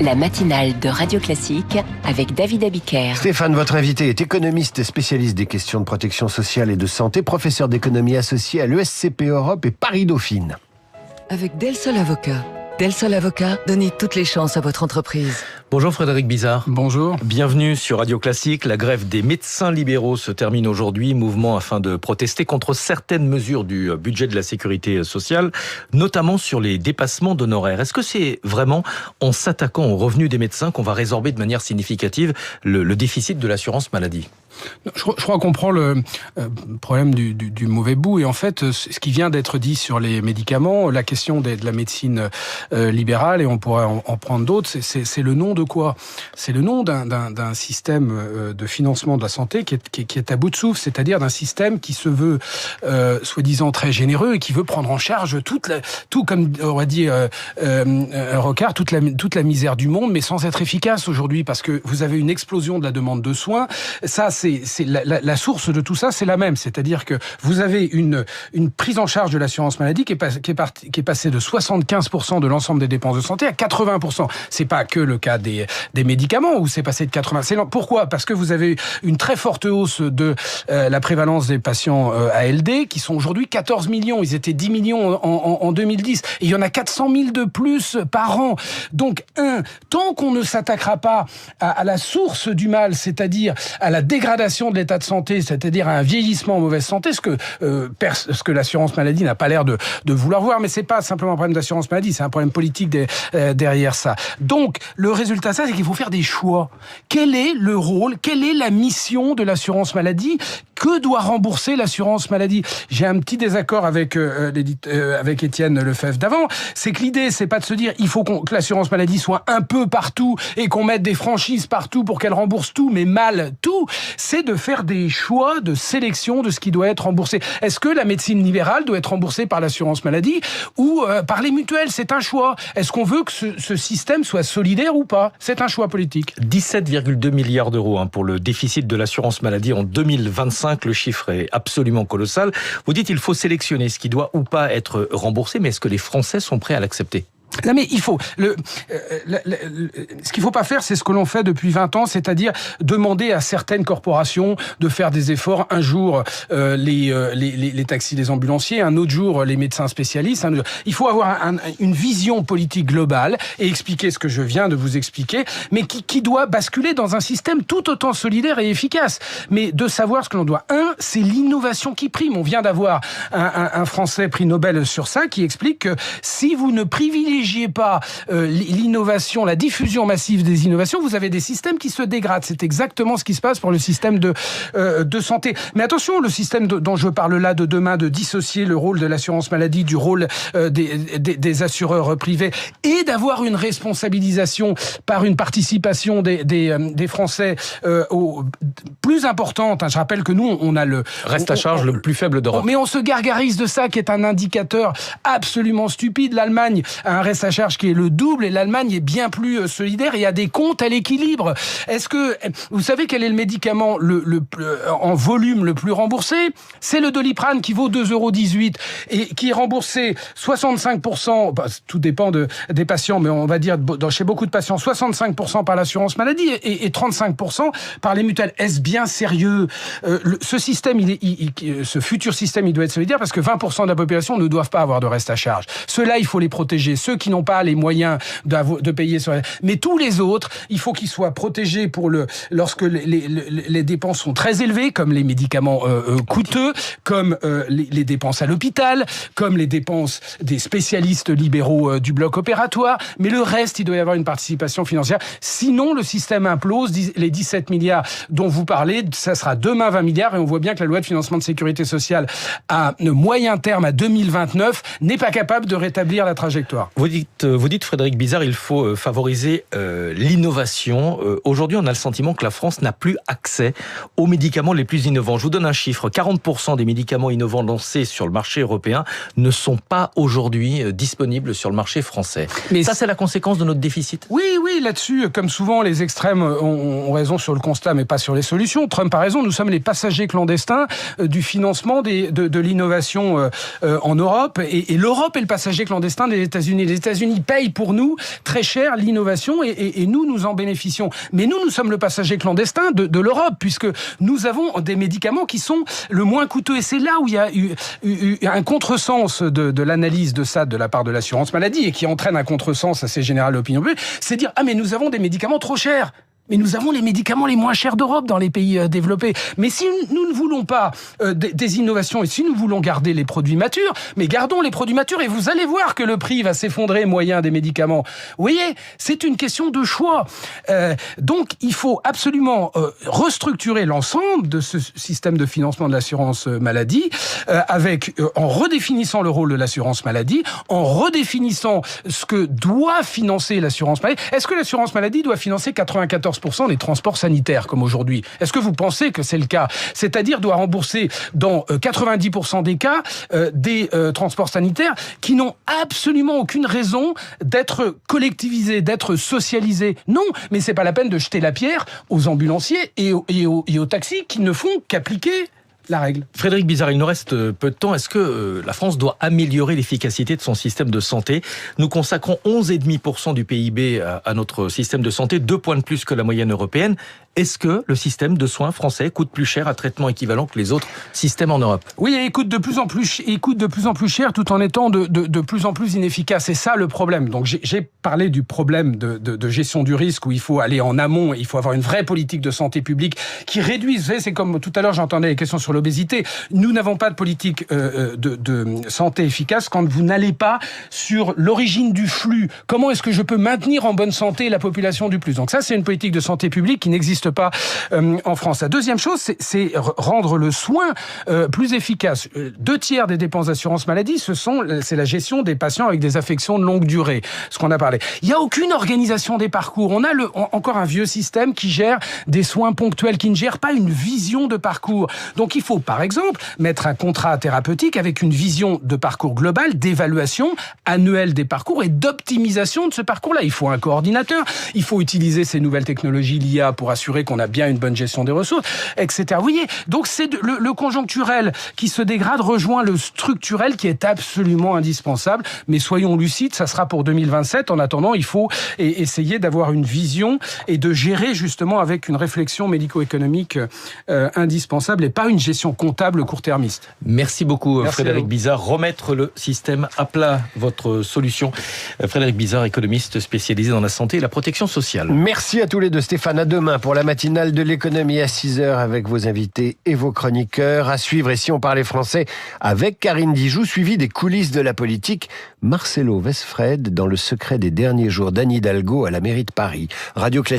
La matinale de Radio Classique avec David Abiker. Stéphane, votre invité est économiste et spécialiste des questions de protection sociale et de santé, professeur d'économie associé à l'ESCP Europe et Paris-Dauphine. Avec Del Sol Avocat. Del Sol Avocat, donnez toutes les chances à votre entreprise. Bonjour Frédéric Bizard. Bonjour. Bienvenue sur Radio Classique. La grève des médecins libéraux se termine aujourd'hui. Mouvement afin de protester contre certaines mesures du budget de la sécurité sociale, notamment sur les dépassements d'honoraires. Est-ce que c'est vraiment en s'attaquant aux revenus des médecins qu'on va résorber de manière significative le déficit de l'assurance maladie ? Je crois qu'on prend le problème du mauvais bout. Et en fait, ce qui vient d'être dit sur les médicaments, la question de la médecine libérale, et on pourrait en prendre d'autres, c'est le nom de quoi ? C'est le nom d'un système de financement de la santé qui est à bout de souffle, c'est-à-dire d'un système qui se veut soi-disant très généreux et qui veut prendre en charge tout comme aurait dit Rocard, toute la misère du monde, mais sans être efficace aujourd'hui, parce que vous avez une explosion de la demande de soins. Ça, c'est la source de tout ça, c'est la même, c'est-à-dire que vous avez une prise en charge de l'assurance maladie qui est passée de 75% de l'ensemble des dépenses de santé à 80%. C'est pas que le cas des médicaments où c'est passé de 80%. Pourquoi ? Parce que vous avez une très forte hausse de la prévalence des patients ALD qui sont aujourd'hui 14 millions. Ils étaient 10 millions en 2010. Et il y en a 400 000 de plus par an. Donc, tant qu'on ne s'attaquera pas à la source du mal, c'est-à-dire à la dégradation de l'état de santé, c'est-à-dire à un vieillissement en mauvaise santé, ce que l'assurance maladie n'a pas l'air de vouloir voir, mais c'est pas simplement un problème d'assurance maladie, c'est un problème politique derrière ça. Donc, le résultat de ça, c'est qu'il faut faire des choix. Quel est le rôle, quelle est la mission de l'assurance maladie ? Que doit rembourser l'assurance maladie ? J'ai un petit désaccord avec Étienne Lefebvre d'avant, c'est que l'idée, c'est pas de se dire il faut que l'assurance maladie soit un peu partout et qu'on mette des franchises partout pour qu'elle rembourse tout, mais mal tout. C'est de faire des choix de sélection de ce qui doit être remboursé. Est-ce que la médecine libérale doit être remboursée par l'assurance maladie ou par les mutuelles ? C'est un choix. Est-ce qu'on veut que ce système soit solidaire ou pas ? C'est un choix politique. 17,2 milliards d'euros pour le déficit de l'assurance maladie en 2025. Le chiffre est absolument colossal. Vous dites qu'il faut sélectionner ce qui doit ou pas être remboursé, mais est-ce que les Français sont prêts à l'accepter ? Là, mais il faut. Ce qu'il faut pas faire, c'est ce que l'on fait depuis 20 ans, c'est-à-dire demander à certaines corporations de faire des efforts. Un jour, les taxis, les ambulanciers, un autre jour, les médecins spécialistes. Il faut avoir une vision politique globale et expliquer ce que je viens de vous expliquer, mais qui doit basculer dans un système tout autant solidaire et efficace. Mais de savoir ce que l'on doit. C'est l'innovation qui prime. On vient d'avoir un Français prix Nobel sur ça qui explique que si vous ne privilégiez pas l'innovation, la diffusion massive des innovations, vous avez des systèmes qui se dégradent. C'est exactement ce qui se passe pour le système de santé. Mais attention, le système dont je parle là de demain, de dissocier le rôle de l'assurance maladie du rôle des assureurs privés et d'avoir une responsabilisation par une participation des Français plus importante. Je rappelle que nous, on a le reste à charge le plus faible d'Europe. Mais on se gargarise de ça, qui est un indicateur absolument stupide. L'Allemagne a un reste à charge qui est le double et l'Allemagne est bien plus solidaire et a des comptes à l'équilibre. Est-ce que vous savez quel est le médicament en volume le plus remboursé ? C'est le Doliprane qui vaut 2,18 € et qui est remboursé 65%, tout dépend des patients, mais on va dire chez beaucoup de patients, 65% par l'assurance maladie et 35% par les mutuelles. Est-ce bien sérieux ? Ce système, ce futur système, il doit être solidaire parce que 20% de la population ne doivent pas avoir de reste à charge. Ceux-là, il faut les protéger. Ceux qui n'ont pas les moyens de payer sur... Mais tous les autres, il faut qu'ils soient protégés lorsque les dépenses sont très élevées, comme les médicaments coûteux, comme les dépenses à l'hôpital, comme les dépenses des spécialistes libéraux du bloc opératoire. Mais le reste, il doit y avoir une participation financière. Sinon, le système implose. Les 17 milliards dont vous parlez, ça sera demain 20 milliards. Et on voit bien que la loi de financement de sécurité sociale, à moyen terme, à 2029, n'est pas capable de rétablir la trajectoire. Vous dites Frédéric Bizard, il faut favoriser l'innovation. Aujourd'hui, on a le sentiment que la France n'a plus accès aux médicaments les plus innovants. Je vous donne un chiffre. 40% des médicaments innovants lancés sur le marché européen ne sont pas aujourd'hui disponibles sur le marché français. Mais ça, c'est la conséquence de notre déficit ? Oui, là-dessus, comme souvent, les extrêmes ont raison sur le constat, mais pas sur les solutions. Trump a raison, nous sommes les passagers clandestins du financement de l'innovation en Europe. Et l'Europe est le passager clandestin des États-Unis. Les États-Unis payent pour nous très cher l'innovation et nous en bénéficions. Mais nous sommes le passager clandestin de l'Europe, puisque nous avons des médicaments qui sont le moins coûteux. Et c'est là où il y a eu un contresens de l'analyse de ça de la part de l'assurance maladie et qui entraîne un contresens assez général de l'opinion publique. C'est dire, mais nous avons des médicaments trop chers. Mais nous avons les médicaments les moins chers d'Europe dans les pays développés. Mais si nous ne voulons pas des innovations et si nous voulons garder les produits matures, mais gardons les produits matures et vous allez voir que le prix va s'effondrer moyen des médicaments. Vous voyez, c'est une question de choix. Donc, il faut absolument restructurer l'ensemble de ce système de financement de l'assurance maladie en redéfinissant le rôle de l'assurance maladie, en redéfinissant ce que doit financer l'assurance maladie. Est-ce que l'assurance maladie doit financer 94% les transports sanitaires comme aujourd'hui? Est-ce que vous pensez que c'est le cas? C'est-à-dire doit rembourser dans 90% des cas des transports sanitaires qui n'ont absolument aucune raison d'être collectivisés, d'être socialisés. Non, mais c'est pas la peine de jeter la pierre aux ambulanciers et aux taxis qui ne font qu'appliquer la règle. Frédéric Bizard, il nous reste peu de temps. Est-ce que la France doit améliorer l'efficacité de son système de santé? Nous consacrons 11,5% du PIB à notre système de santé, 2 points de plus que la moyenne européenne. Est-ce que le système de soins français coûte plus cher à traitement équivalent que les autres systèmes en Europe? Oui, il coûte de plus en plus cher tout en étant de plus en plus inefficace. C'est ça le problème. Donc j'ai parlé du problème de gestion du risque où il faut aller en amont, il faut avoir une vraie politique de santé publique qui réduise. Vous savez, c'est comme tout à l'heure j'entendais les questions sur l'obésité. Nous n'avons pas de politique de santé efficace quand vous n'allez pas sur l'origine du flux. Comment est-ce que je peux maintenir en bonne santé la population du plus? Donc ça, c'est une politique de santé publique qui n'existe pas en France. La deuxième chose, c'est rendre le soin plus efficace. 2/3 des dépenses d'assurance maladie, c'est la gestion des patients avec des affections de longue durée, ce qu'on a parlé. Il n'y a aucune organisation des parcours. On a encore un vieux système qui gère des soins ponctuels, qui ne gère pas une vision de parcours. Donc il faut, par exemple, mettre un contrat thérapeutique avec une vision de parcours global, d'évaluation annuelle des parcours et d'optimisation de ce parcours-là. Il faut un coordinateur, il faut utiliser ces nouvelles technologies, l'IA, pour assurer qu'on a bien une bonne gestion des ressources, etc. Vous voyez, donc c'est le conjoncturel qui se dégrade rejoint le structurel qui est absolument indispensable. Mais soyons lucides, ça sera pour 2027. En attendant, il faut essayer d'avoir une vision et de gérer justement avec une réflexion médico-économique indispensable et pas une gestion comptable court-termiste. Merci beaucoup. Merci Frédéric Bizard. Remettre le système à plat, votre solution. Frédéric Bizard, économiste spécialisé dans la santé et la protection sociale. Merci à tous les deux. Stéphane, à demain pour la matinale de l'économie à 6h avec vos invités et vos chroniqueurs. À suivre, et si on parlait français, avec Karine Dijoux, suivi des coulisses de la politique, Marcelo Westfred dans le secret des derniers jours d'Anne Hidalgo à la mairie de Paris. Radio Classique.